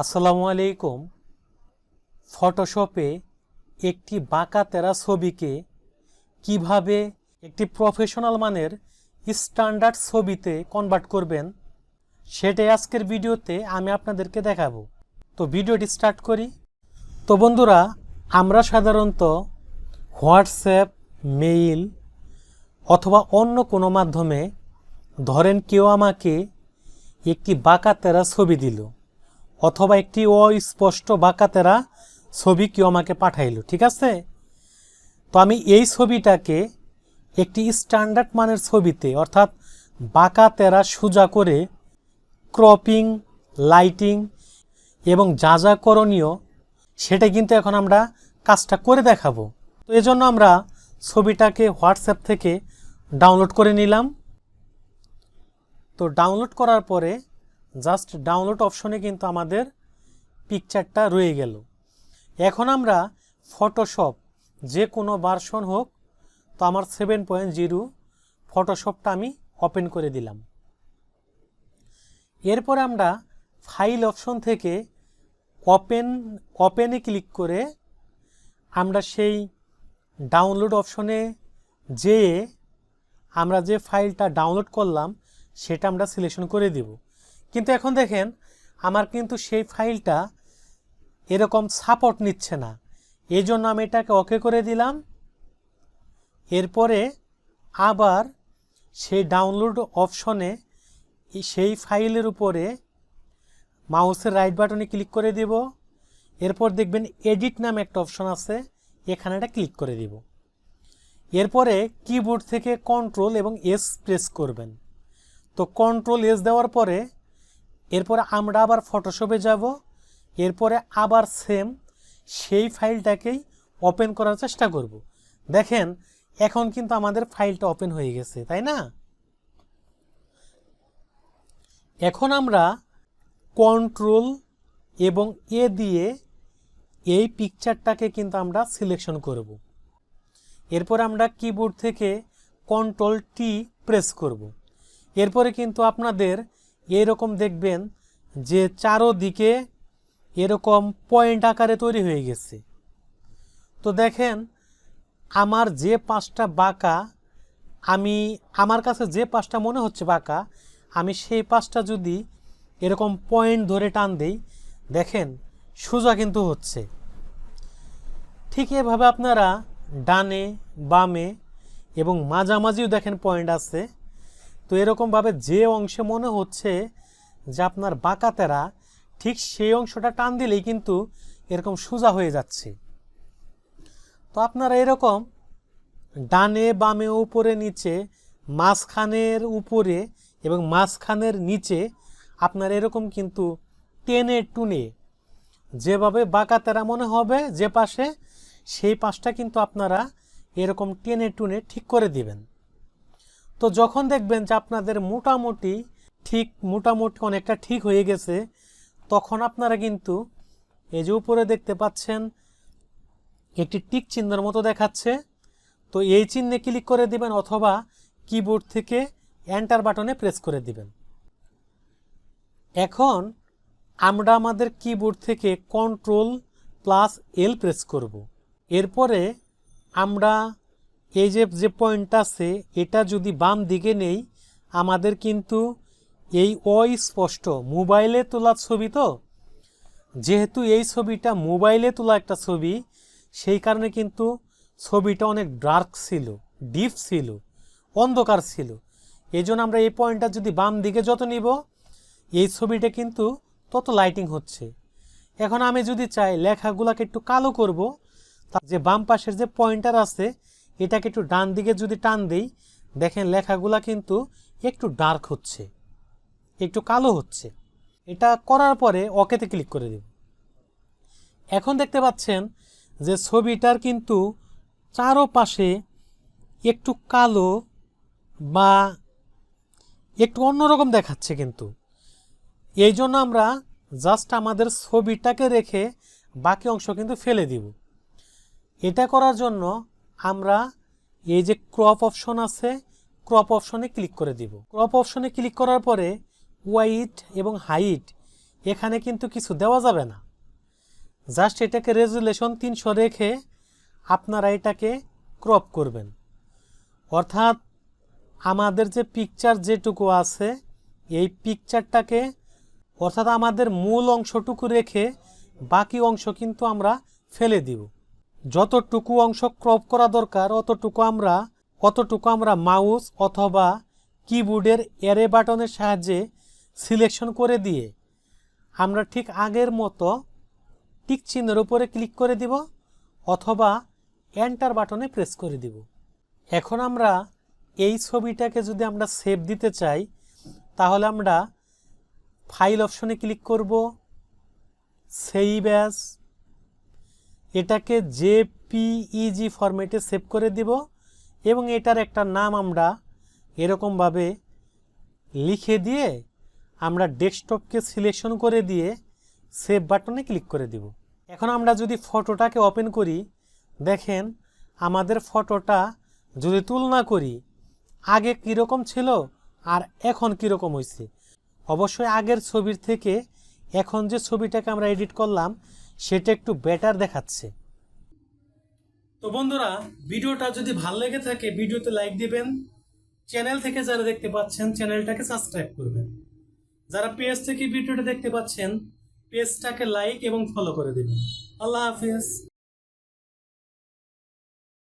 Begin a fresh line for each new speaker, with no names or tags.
আসসালামু আলাইকুম। ফটোশপে একটি বাঁকা তেরা ছবিকে কিভাবে একটি প্রফেশনাল মানের স্ট্যান্ডার্ড ছবিতে কনভার্ট করবেন সেটাই আজকের ভিডিওতে আমি আপনাদেরকে দেখাবো। তো ভিডিওটি স্টার্ট করি। তো বন্ধুরা, আমরা সাধারণত হোয়াটসঅ্যাপ, মেইল অথবা অন্য কোনো মাধ্যমে ধরেন কেউ আমাকে একটি বাঁকা তেরা ছবি দিল অথবা একটি অস্পষ্ট বাঁকা তেরা ছবি কেউ আমাকে পাঠাইলো, ঠিক আছে? তো আমি এই ছবিটাকে একটি স্ট্যান্ডার্ড মানের ছবিতে অর্থাৎ বাঁকা তেরা সোজা করে ক্রপিং, লাইটিং এবং যা যা করণীয় সেটা কিন্তু এখন আমরা কাজটা করে দেখাবো। তো এজন্য আমরা ছবিটাকে হোয়াটসঅ্যাপ থেকে ডাউনলোড করে নিলাম। তো ডাউনলোড করার পরে জাস্ট ডাউনলোড অপশনে কিন্তু আমাদের পিকচারটা রয়ে গেল। এখন আমরা ফটোশপ যে কোনো ভার্সন হোক, তো আমার 7.0 ফটোশপটা আমি ওপেন করে দিলাম। এরপর আমরা ফাইল অপশন থেকে ওপেনে ক্লিক করে আমরা সেই ডাউনলোড অপশনে যেয়ে আমরা যে ফাইলটা ডাউনলোড করলাম সেটা আমরা সিলেকশন করে দিব। কিন্তু এখন দেখেন আমার কিন্তু সেই ফাইলটা এরকম সাপোর্ট নিচ্ছে না, এই জন্য আমি এটাকে ওকে করে দিলাম। এরপরে আবার সেই ডাউনলোড অপশনে সেই ফাইলের উপরে মাউসের রাইট বাটনে ক্লিক করে দিব। এরপর দেখবেন এডিট নামে একটা অপশন আছে, এখানে এটা ক্লিক করে দিব। এরপরে কিবোর্ড থেকে কন্ট্রোল এবং এস প্রেস করবেন। তো কন্ট্রোল এস দেওয়ার পরে এরপরে আমরা আবার ফটোশপে যাব। এরপরে আবার সেম সেই ফাইলটাকেই ওপেন করার চেষ্টা করব। দেখেন এখন কিন্তু আমাদের ফাইলটা ওপেন হয়ে গেছে, তাই না? এখন আমরা কন্ট্রোল এবং এ দিয়ে এই পিকচারটাকে কিন্তু আমরা সিলেকশন করব। এরপর আমরা কিবোর্ড থেকে কন্ট্রোল টি প্রেস করব। এরপরে কিন্তু আপনাদের এরকম দেখবেন যে চারোদিকে এরকম পয়েন্ট আকারে তৈরি হয়ে গেছে। তো দেখেন আমার যে পাঁচটা বাঁকা, আমার কাছে যে পাঁচটা মনে হচ্ছে বাঁকা, আমি সেই পাঁচটা যদি এরকম পয়েন্ট ধরে টান দেই, দেখেন সোজা কিন্তু হচ্ছে। ঠিক এভাবে আপনারা ডানে, বামে এবং মাঝামাঝিও দেখেন পয়েন্ট আছে। তো এরকমভাবে যে অংশে মনে হচ্ছে যে আপনার বাঁকা তেরা, ঠিক সেই অংশটা টান দিলেই কিন্তু এরকম সোজা হয়ে যাচ্ছে। তো আপনারা এরকম ডানে, বামে, উপরে, নিচে, মাঝখানের উপরে এবং মাঝখানের নিচে আপনার এরকম কিন্তু টেনে টুনে যেভাবে বাঁকা তেরা মনে হবে যে পাশে, সেই পাশটা কিন্তু আপনারা এরকম টেনে টুনে ঠিক করে দিবেন। তো যখন দেখবেন যে আপনাদের মোটামুটি অনেকটা ঠিক হয়ে গেছে, তখন আপনারা কিন্তু এই যে উপরে দেখতে পাচ্ছেন একটি টিক চিহ্নের মতো দেখাচ্ছে, তো এই চিহ্নে ক্লিক করে দিবেন অথবা কিবোর্ড থেকে এন্টার বাটনে প্রেস করে দিবেন। এখন আমরা আমাদের কিবোর্ড থেকে কন্ট্রোল প্লাস এল প্রেস করব। এরপরে আমরা এই যে পয়েন্ট আছে এটা যদি বাম দিকে নেই, আমাদের কিন্তু এই অস্পষ্ট মোবাইলে তোলা ছবি, তো যেহেতু এই ছবিটা মোবাইলে তোলা একটা ছবি, সেই কারণে কিন্তু ছবিটা অনেক ডার্ক ছিল, ডিপ ছিল, অন্ধকার ছিল। এই জন্য আমরা এই পয়েন্টটা যদি বাম দিকে যত নিব, এই ছবিটা কিন্তু তত লাইটিং হচ্ছে। এখন আমি যদি চাই লেখাগুলোকে একটু কালো করব, তা যে বাম পাশের যে পয়েন্টার আছে এটাকে একটু ডান দিকে যদি টান দেই, দেখেন লেখাগুলা কিন্তু একটু ডার্ক হচ্ছে, একটু কালো হচ্ছে। এটা করার পরে ওকেতে ক্লিক করে দেব। এখন দেখতে পাচ্ছেন যে ছবিটার কিন্তু চারোপাশে একটু কালো বা একটু অন্যরকম দেখাচ্ছে। কিন্তু এই জন্য আমরা জাস্ট আমাদের ছবিটাকে রেখে বাকি অংশ কিন্তু ফেলে দিব। এটা করার জন্য আমরা এই যে ক্রপ অপশন আছে, ক্রপ অপশনে ক্লিক করে দিব। ক্রপ অপশনে ক্লিক করার পরে ওয়াইড এবং হাইট এখানে কিন্তু কিছু দেওয়া যাবে না। জাস্ট এটাকে রেজুলেশন 300 রেখে আপনারা এটাকে ক্রপ করবেন। অর্থাৎ আমাদের যে পিকচার যেটুকু আছে এই পিকচারটাকে অর্থাৎ আমাদের মূল অংশটুকু রেখে বাকি অংশ কিন্তু আমরা ফেলে দিব। যতটুকু অংশ ক্রপ করা দরকার অতটুকু আমরা মাউস অথবা কিবোর্ডের অ্যারে বাটনের সাহায্যে সিলেকশন করে দিয়ে আমরা ঠিক আগের মতো টিক চিহ্নের উপরে ক্লিক করে দিব অথবা এন্টার বাটনে প্রেস করে দিব। এখন আমরা এই ছবিটাকে যদি আমরা সেভ দিতে চাই তাহলে আমরা ফাইল অপশনে ক্লিক করব, সেভ অ্যাজ, এটাকে জেপিইজি ফরম্যাটে সেভ করে দিব এবং এটার একটা নাম আমরা এরকমভাবে লিখে দিয়ে আমরা ডেস্কটপকে সিলেকশন করে দিয়ে সেভ বাটনে ক্লিক করে দিব। এখন আমরা যদি ফটোটাকে ওপেন করি, দেখেন আমাদের ফটোটা যদি তুলনা করি আগে কীরকম ছিল আর এখন কীরকম হয়েছে, অবশ্যই আগের ছবির থেকে এখন যে ছবিটাকে আমরা এডিট করলাম সেটা একটু বেটার দেখাচ্ছে। তো বন্ধুরা, ভিডিওটা যদি ভালো লেগে থাকে ভিডিওতে লাইক দিবেন, চ্যানেল থেকে যারা দেখতে পাচ্ছেন চ্যানেলটাকে সাবস্ক্রাইব করবেন, যারা পেজ থেকে ভিডিওটা দেখতে পাচ্ছেন পেজটাকে লাইক এবং ফলো করে দিবেন। আল্লাহ হাফেজ।